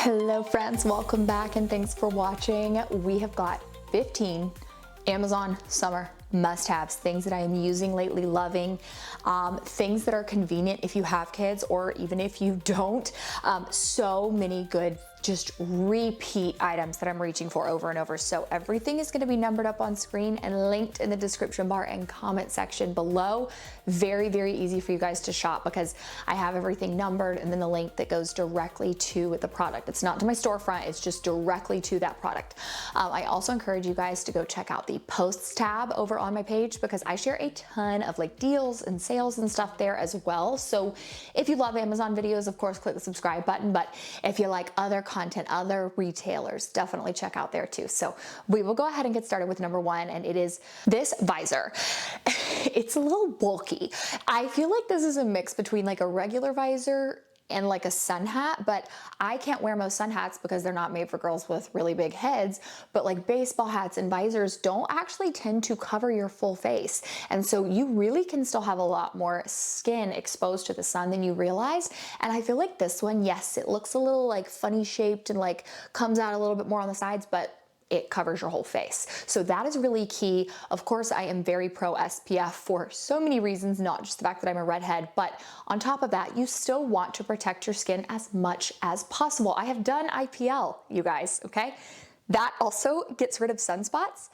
Hello friends, welcome back and thanks for watching. We have got 15 Amazon summer must-haves, things that I am using lately, loving, things that are convenient if you have kids or even if you don't. So many good just repeat items that I'm reaching for over and over. So everything is going to be numbered up on screen and linked in the description bar and comment section below. Very, very easy for you guys to shop because I have everything numbered and then the link that goes directly to the product. It's not to my storefront, it's just directly to that product. I also encourage you guys to go check out the posts tab over on my page because I share a ton of like deals and sales and stuff there as well. So if you love Amazon videos, of course, click the subscribe button. But if you like other content, other retailers, definitely check out there too. So we will go ahead and get started with number one, and it is this visor. It's a little bulky. I feel like this is a mix between like a regular visor and like a sun hat, but I can't wear most sun hats because they're not made for girls with really big heads, but like baseball hats and visors don't actually tend to cover your full face. And so you really can still have a lot more skin exposed to the sun than you realize. And I feel like this one, yes, it looks a little like funny shaped and like comes out a little bit more on the sides, but it covers your whole face. So that is really key. Of course, I am very pro SPF for so many reasons, not just the fact that I'm a redhead, but on top of that, you still want to protect your skin as much as possible. I have done IPL, you guys, okay? That also gets rid of sunspots.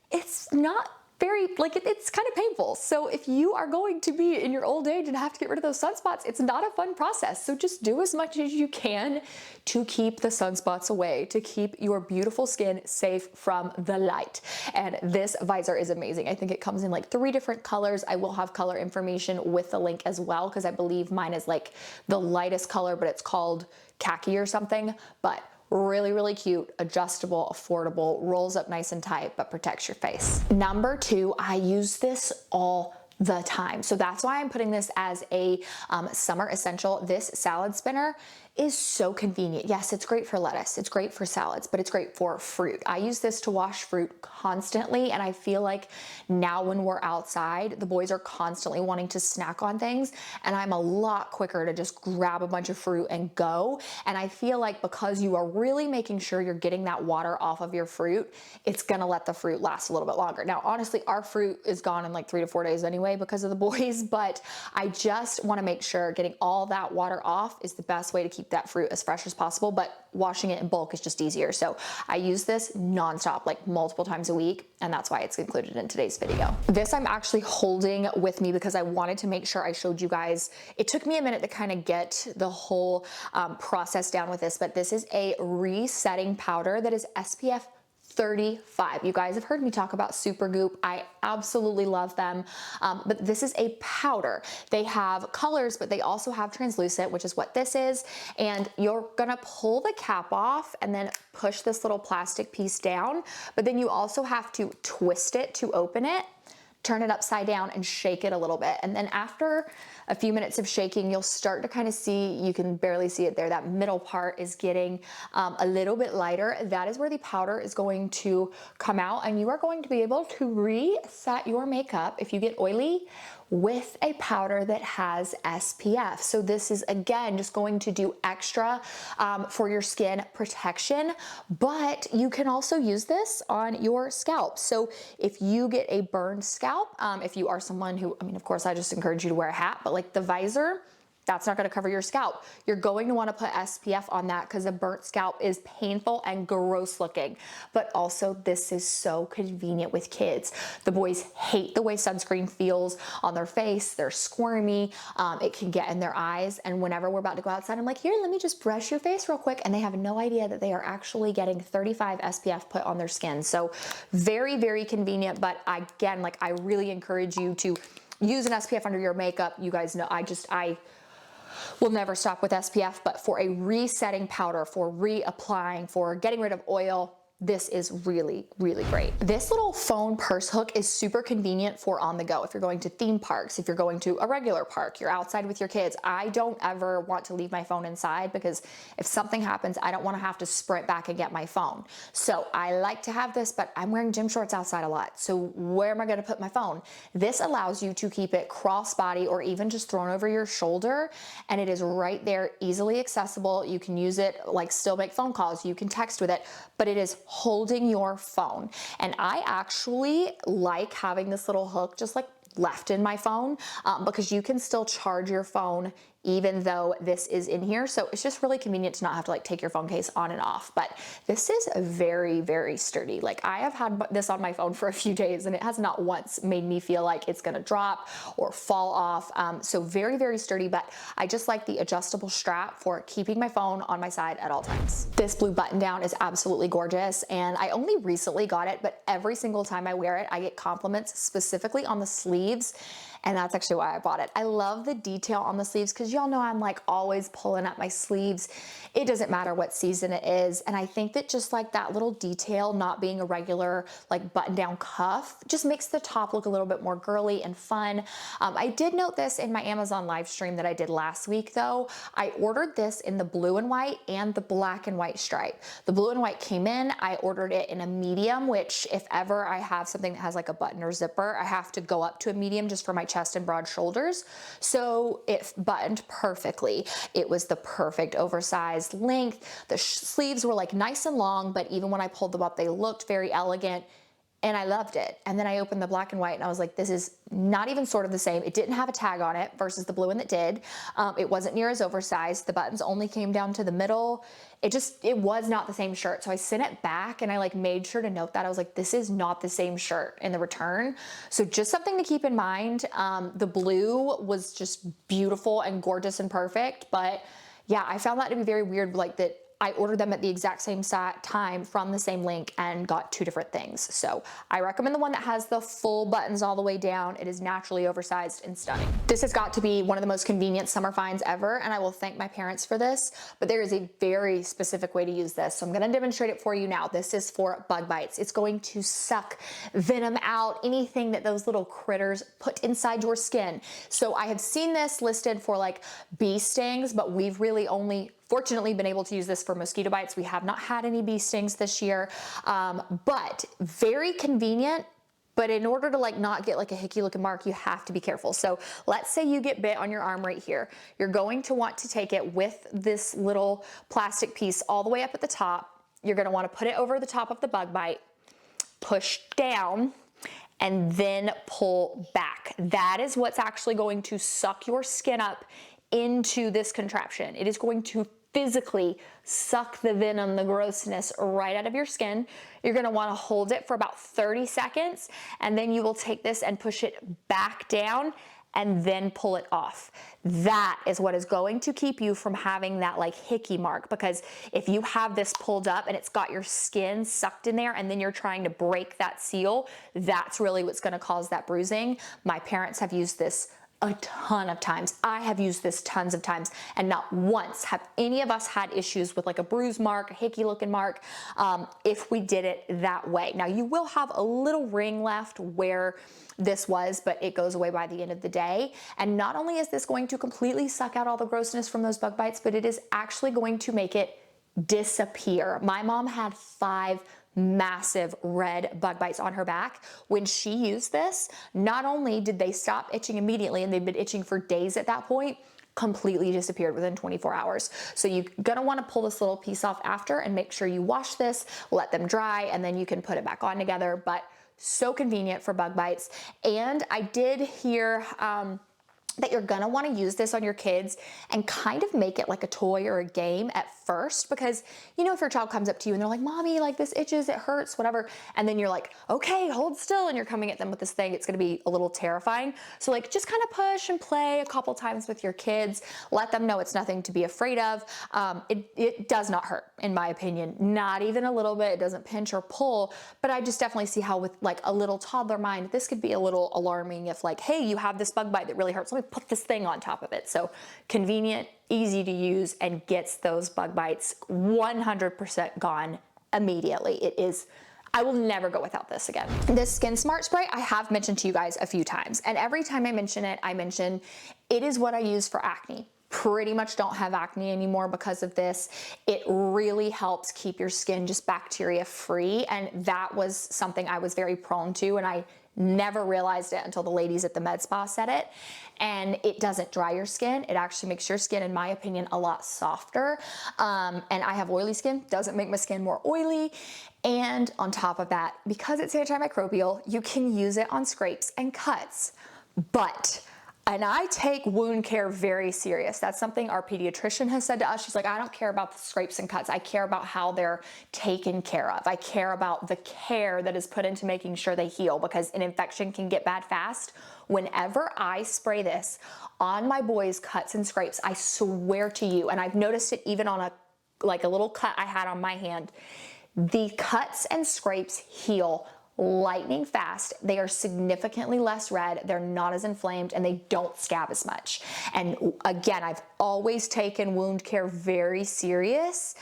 It's not very, like it's kind of painful. So if you are going to be in your old age and have to get rid of those sunspots, it's not a fun process. So just do as much as you can to keep the sunspots away, to keep your beautiful skin safe from the light. And this visor is amazing. I think it comes in like 3 different colors. I will have color information with the link as well, because I believe mine is like the lightest color, but it's called khaki or something. But really, really cute, adjustable, affordable, rolls up nice and tight, but protects your face. Number 2, I use this all the time. So that's why I'm putting this as a summer essential. This salad spinner is so convenient. Yes, it's great for lettuce, it's great for salads, but it's great for fruit. I use this to wash fruit constantly, and I feel like now when we're outside, the boys are constantly wanting to snack on things, and I'm a lot quicker to just grab a bunch of fruit and go. And I feel like because you are really making sure you're getting that water off of your fruit, it's gonna let the fruit last a little bit longer. Now, honestly, our fruit is gone in like 3 to 4 days anyway because of the boys, but I just wanna make sure getting all that water off is the best way to keep that fruit as fresh as possible, but washing it in bulk is just easier. So I use this nonstop, like multiple times a week, and that's why it's included in today's video. This I'm actually holding with me because I wanted to make sure I showed you guys. It took me a minute to kind of get the whole process down with this, but this is a resetting powder that is SPF 35. You guys have heard me talk about Supergoop. I absolutely love them, but this is a powder. They have colors, but they also have translucent, which is what this is. And you're gonna pull the cap off and then push this little plastic piece down, but then you also have to twist it to open it, turn it upside down and shake it a little bit. And then after a few minutes of shaking, you'll start to kind of see, you can barely see it there, that middle part is getting a little bit lighter. That is where the powder is going to come out, and you are going to be able to reset your makeup if you get oily with a powder that has SPF. So this is, again, just going to do extra for your skin protection, but you can also use this on your scalp. So if you get a burned scalp, if you are someone who, I mean, of course, I just encourage you to wear a hat, but like the visor, that's not gonna cover your scalp. You're going to wanna put SPF on that because a burnt scalp is painful and gross looking. But also this is so convenient with kids. The boys hate the way sunscreen feels on their face. They're squirmy. It can get in their eyes. And whenever we're about to go outside, I'm like, here, let me just brush your face real quick. And they have no idea that they are actually getting 35 SPF put on their skin. So very, very convenient. But again, like I really encourage you to use an SPF under your makeup. You guys know, I will never stop with SPF, but for a resetting powder, for reapplying, for getting rid of oil, this is really, really great. This little phone purse hook is super convenient for on the go. If you're going to theme parks, if you're going to a regular park, you're outside with your kids. I don't ever want to leave my phone inside because if something happens, I don't want to have to sprint back and get my phone. So I like to have this, but I'm wearing gym shorts outside a lot. So where am I going to put my phone? This allows you to keep it crossbody or even just thrown over your shoulder. And it is right there, easily accessible. You can use it, like still make phone calls. You can text with it, but it is holding your phone. And I actually like having this little hook just like left in my phone because you can still charge your phone even though this is in here. So it's just really convenient to not have to like take your phone case on and off. But this is very, very sturdy. Like I have had this on my phone for a few days and it has not once made me feel like it's gonna drop or fall off. So very, very sturdy, but I just like the adjustable strap for keeping my phone on my side at all times. This blue button down is absolutely gorgeous and I only recently got it, but every single time I wear it, I get compliments specifically on the sleeves. And that's actually why I bought it. I love the detail on the sleeves because y'all know I'm like always pulling up my sleeves. It doesn't matter what season it is. And I think that just like that little detail, not being a regular like button down cuff, just makes the top look a little bit more girly and fun. I did note this in my Amazon live stream that I did last week though. I ordered this in the blue and white and the black and white stripe. The blue and white came in, I ordered it in a medium, which if ever I have something that has like a button or zipper, I have to go up to a medium just for my chest and broad shoulders. So it buttoned perfectly. It was the perfect oversized length. The sleeves were like nice and long, but even when I pulled them up, they looked very elegant. And I loved it. And then I opened the black and white and I was like, this is not even sort of the same. It didn't have a tag on it versus the blue one that did. It wasn't near as oversized. The buttons only came down to the middle. It was not the same shirt. So I sent it back and I like made sure to note that. I was like, this is not the same shirt in the return. So just something to keep in mind. The blue was just beautiful and gorgeous and perfect. But yeah, I found that to be very weird, like that I ordered them at the exact same time from the same link and got two different things. So I recommend the one that has the full buttons all the way down. It is naturally oversized and stunning. This has got to be one of the most convenient summer finds ever, and I will thank my parents for this, but there is a very specific way to use this. So I'm gonna demonstrate it for you now. This is for bug bites. It's going to suck venom out, anything that those little critters put inside your skin. So I have seen this listed for like bee stings, but we've really only fortunately been able to use this for mosquito bites. We have not had any bee stings this year, but very convenient. But in order to like not get like a hickey looking mark, you have to be careful. So let's say you get bit on your arm right here. You're going to want to take it with this little plastic piece all the way up at the top. You're gonna wanna put it over the top of the bug bite, push down, and then pull back. That is what's actually going to suck your skin up into this contraption. It is going to physically suck the venom, the grossness right out of your skin. You're gonna wanna hold it for about 30 seconds, and then you will take this and push it back down and then pull it off. That is what is going to keep you from having that like hickey mark, because if you have this pulled up and it's got your skin sucked in there and then you're trying to break that seal, that's really what's gonna cause that bruising. My parents have used this a ton of times. I have used this tons of times, and not once have any of us had issues with like a bruise mark, a hickey looking mark, if we did it that way. Now you will have a little ring left where this was, but it goes away by the end of the day. And not only is this going to completely suck out all the grossness from those bug bites, but it is actually going to make it disappear. My mom had 5 massive red bug bites on her back. When she used this, not only did they stop itching immediately, and they've been itching for days at that point, completely disappeared within 24 hours. So you're gonna wanna pull this little piece off after and make sure you wash this, let them dry, and then you can put it back on together. But so convenient for bug bites. And I did hear, that you're gonna wanna use this on your kids and kind of make it like a toy or a game at first, because you know, if your child comes up to you and they're like, mommy, like this itches, it hurts, whatever, and then you're like, okay, hold still, and you're coming at them with this thing, it's gonna be a little terrifying. So like just kind of push and play a couple times with your kids, let them know it's nothing to be afraid of. It does not hurt, in my opinion, not even a little bit. It doesn't pinch or pull, but I just definitely see how with like a little toddler mind, this could be a little alarming if like, hey, you have this bug bite that really hurts, let me put this thing on top of it. So convenient, easy to use, and gets those bug bites 100% gone immediately. It is, I will never go without this again. This Skin Smart spray, I have mentioned to you guys a few times, and every time I mention it, I mention it is what I use for acne. Pretty much don't have acne anymore because of this. It really helps keep your skin just bacteria free, and that was something I was very prone to, and I never realized it until the ladies at the med spa said it. And it doesn't dry your skin. It actually makes your skin, in my opinion, a lot softer. And I have oily skin, doesn't make my skin more oily. And on top of that, because it's antimicrobial, you can use it on scrapes and cuts. And I take wound care very serious. That's something our pediatrician has said to us. She's like, I don't care about the scrapes and cuts. I care about how they're taken care of. I care about the care that is put into making sure they heal, because an infection can get bad fast. Whenever I spray this on my boys' cuts and scrapes, I swear to you, and I've noticed it even on a little cut I had on my hand, the cuts and scrapes heal lightning fast. They are significantly less red, they're not as inflamed, and they don't scab as much. And again, I've always taken wound care very serious.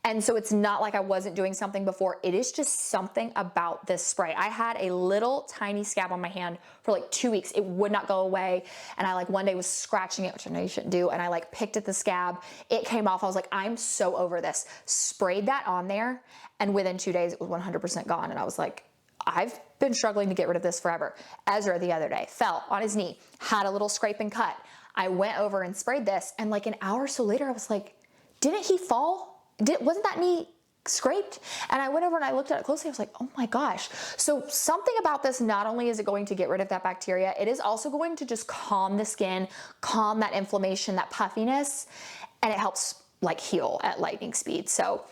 And so it's not like I wasn't doing something before. It is just something about this spray. I had a little tiny scab on my hand for like 2 weeks. It would not go away. And I one day was scratching it, which I know you shouldn't do. And I picked at the scab. It came off. I was like, I'm so over this. Sprayed that on there. And within 2 days, it was 100% gone. And I was like, I've been struggling to get rid of this forever. Ezra the other day fell on his knee, had a little scrape and cut. I went over and sprayed this, and an hour or so later, I was like, didn't he fall? Wasn't that knee scraped? And I went over and I looked at it closely. I was like, oh my gosh. So something about this, not only is it going to get rid of that bacteria, it is also going to just calm the skin, calm that inflammation, that puffiness, and it helps heal at lightning speed. So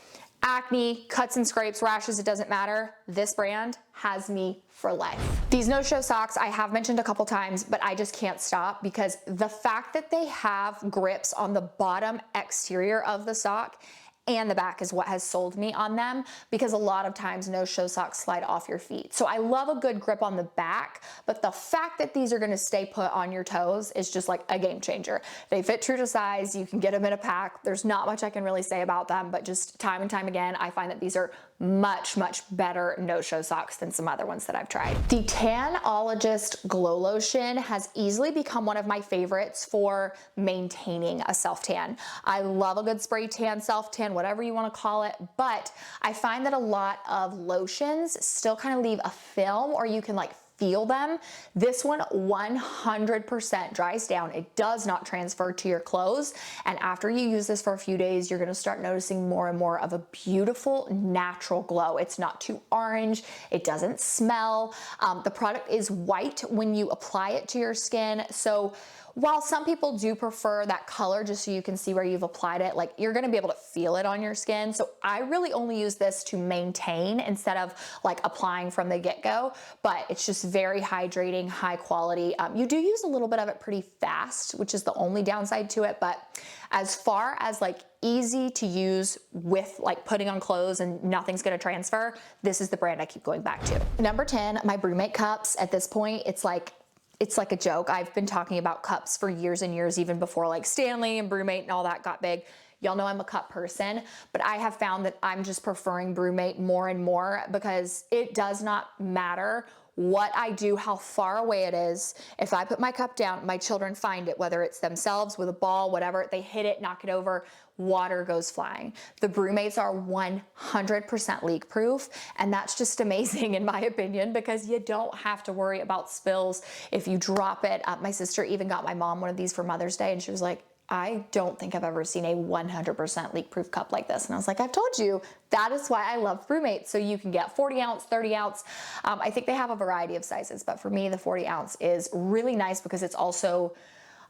acne, cuts and scrapes, rashes, it doesn't matter. This brand has me for life. These no-show socks, I have mentioned a couple times, but I just can't stop, because the fact that they have grips on the bottom exterior of the sock and the back is what has sold me on them, because a lot of times no-show socks slide off your feet. So I love a good grip on the back, but the fact that these are gonna stay put on your toes is just a game changer. They fit true to size, you can get them in a pack. There's not much I can really say about them, but just time and time again, I find that these are much, much better no-show socks than some other ones that I've tried. The Tanologist Glow Lotion has easily become one of my favorites for maintaining a self-tan. I love a good spray tan, self-tan, whatever you want to call it, but I find that a lot of lotions still kind of leave a film, or you can feel them. This one 100% dries down. It does not transfer to your clothes. And after you use this for a few days, you're gonna start noticing more and more of a beautiful natural glow. It's not too orange. It doesn't smell. The product is white when you apply it to your skin. So while some people do prefer that color just so you can see where you've applied it, you're gonna be able to feel it on your skin. So I really only use this to maintain instead of applying from the get-go, but it's just very hydrating, high quality. You do use a little bit of it pretty fast, which is the only downside to it, but as far as easy to use with putting on clothes and nothing's gonna transfer, this is the brand I keep going back to. Number 10, my Brumate cups. At this point, it's like a joke. I've been talking about cups for years and years, even before Stanley and Brumate and all that got big. Y'all know I'm a cup person, but I have found that I'm just preferring Brumate more and more, because it does not matter what I do, how far away it is. If I put my cup down, my children find it, whether it's themselves with a ball, whatever, they hit it, knock it over, water goes flying. The Brumates are 100% leak proof, and that's just amazing in my opinion, because you don't have to worry about spills if you drop it. My sister even got my mom one of these for Mother's Day, and she was like, I don't think I've ever seen a 100% leak-proof cup like this. And I was like, I've told you, that is why I love Brumate. So you can get 40 ounce, 30 ounce. I think they have a variety of sizes, but for me, the 40 ounce is really nice because it's also,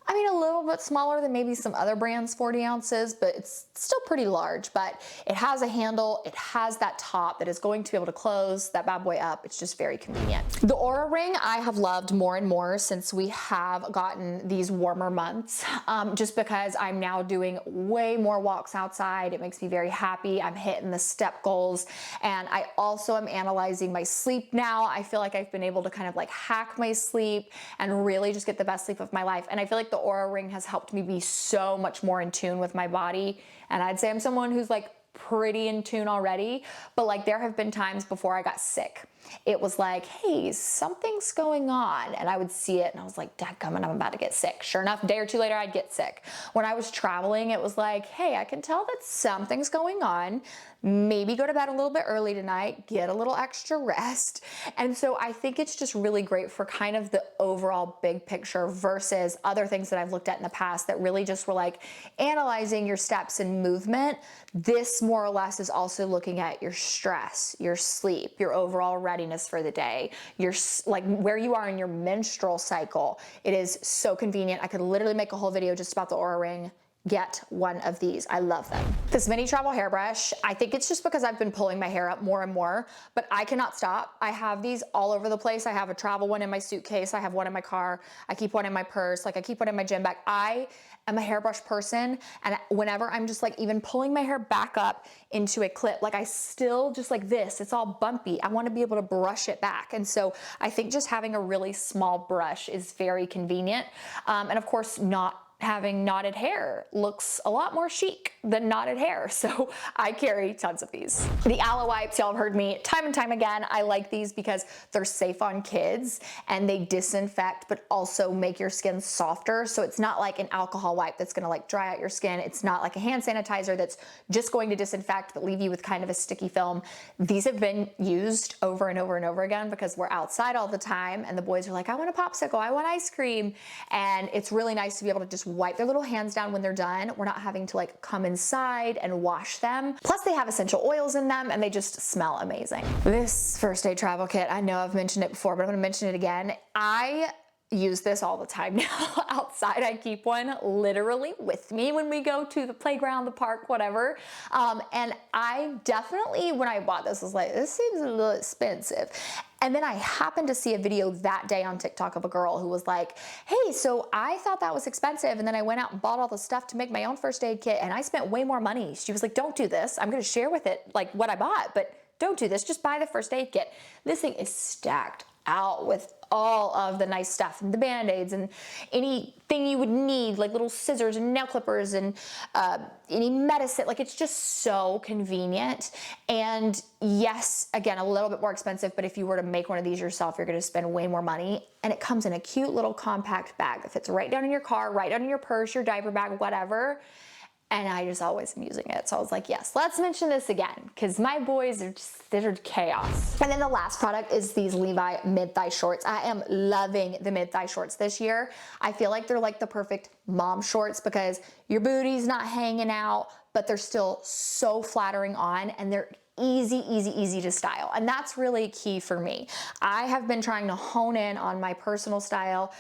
I mean, a little bit smaller than maybe some other brands 40 ounces, but it's still pretty large. But it has a handle, it has that top that is going to be able to close that bad boy up. It's just very convenient. The Oura Ring I have loved more and more since we have gotten these warmer months, just because I'm now doing way more walks outside. It makes me very happy. I'm hitting the step goals, and I also am analyzing my sleep now. I feel like I've been able to kind of hack my sleep and really just get the best sleep of my life. And I feel like the Oura Ring has helped me be so much more in tune with my body. And I'd say I'm someone who's pretty in tune already, but like there have been times before I got sick. It was like, hey, something's going on. And I would see it and I was like, dadgummit, I'm about to get sick. Sure enough, a day or two later, I'd get sick. When I was traveling, it was like, hey, I can tell that something's going on. Maybe go to bed a little bit early tonight, get a little extra rest. And so I think it's just really great for kind of the overall big picture versus other things that I've looked at in the past that really just were like analyzing your steps and movement. This more or less is also looking at your stress, your sleep, your overall readiness for the day, your like where you are in your menstrual cycle. It is so convenient. I could literally make a whole video just about the Oura Ring. Get one of these. I love them. This mini travel hairbrush, I think it's just because I've been pulling my hair up more and more, but I cannot stop. I have these all over the place. I have a travel one in my suitcase. I have one in my car. I keep one in my purse. Like I keep one in my gym bag. I am a hairbrush person. And whenever I'm just like even pulling my hair back up into a clip, like I still just like this, it's all bumpy. I want to be able to brush it back. And so I think just having a really small brush is very convenient. And of course, not having knotted hair looks a lot more chic than knotted hair. So I carry tons of these. The aloe wipes, y'all have heard me time and time again. I like these because they're safe on kids and they disinfect, but also make your skin softer. So it's not like an alcohol wipe that's gonna like dry out your skin. It's not like a hand sanitizer that's just going to disinfect, but leave you with kind of a sticky film. These have been used over and over and over again because we're outside all the time and the boys are like, I want a popsicle, I want ice cream. And it's really nice to be able to just wipe their little hands down when they're done. We're not having to like come inside and wash them. Plus they have essential oils in them and they just smell amazing. This first aid travel kit, I know I've mentioned it before, but I'm gonna mention it again. I use this all the time now. Outside, I keep one literally with me when we go to the playground, the park, whatever. And I definitely, when I bought this, was like, this seems a little expensive. And then I happened to see a video that day on TikTok of a girl who was like, hey, so I thought that was expensive. And then I went out and bought all the stuff to make my own first aid kit and I spent way more money. She was like, don't do this. I'm gonna share with it like what I bought, but don't do this. Just buy the first aid kit. This thing is stacked out with all of the nice stuff and the band-aids and anything you would need, like little scissors and nail clippers and any medicine. Like it's just so convenient. And yes, again, a little bit more expensive, but if you were to make one of these yourself, you're gonna spend way more money. And it comes in a cute little compact bag that fits right down in your car, right down in your purse, your diaper bag, whatever. And I just always am using it. So I was like, yes, let's mention this again because my boys are just, they're chaos. And then the last product is these Levi mid-thigh shorts. I am loving the mid-thigh shorts this year. I feel like they're like the perfect mom shorts because your booty's not hanging out, but they're still so flattering on and they're easy to style. And that's really key for me. I have been trying to hone in on my personal style.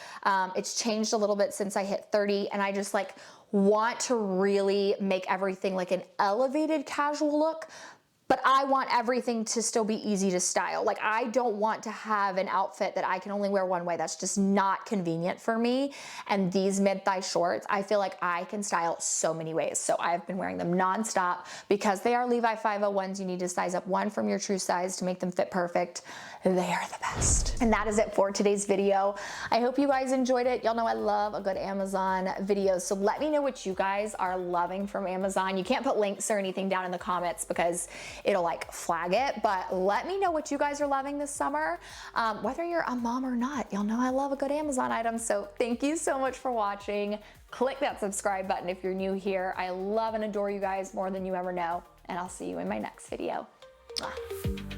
It's changed a little bit since I hit 30 and I just like want to really make everything like an elevated casual look, but I want everything to still be easy to style. Like I don't want to have an outfit that I can only wear one way. That's just not convenient for me. And these mid-thigh shorts, I feel like I can style so many ways. So I've been wearing them nonstop because they are Levi 501s. You need to size up one from your true size to make them fit perfect. They are the best. And that is it for today's video. I hope you guys enjoyed it. Y'all know I love a good Amazon video. So let me know what you guys are loving from Amazon. You can't put links or anything down in the comments because it'll like flag it, but let me know what you guys are loving this summer, whether you're a mom or not. Y'all know I love a good Amazon item, so thank you so much for watching. Click that subscribe button if you're new here. I love and adore you guys more than you ever know, and I'll see you in my next video. Mwah.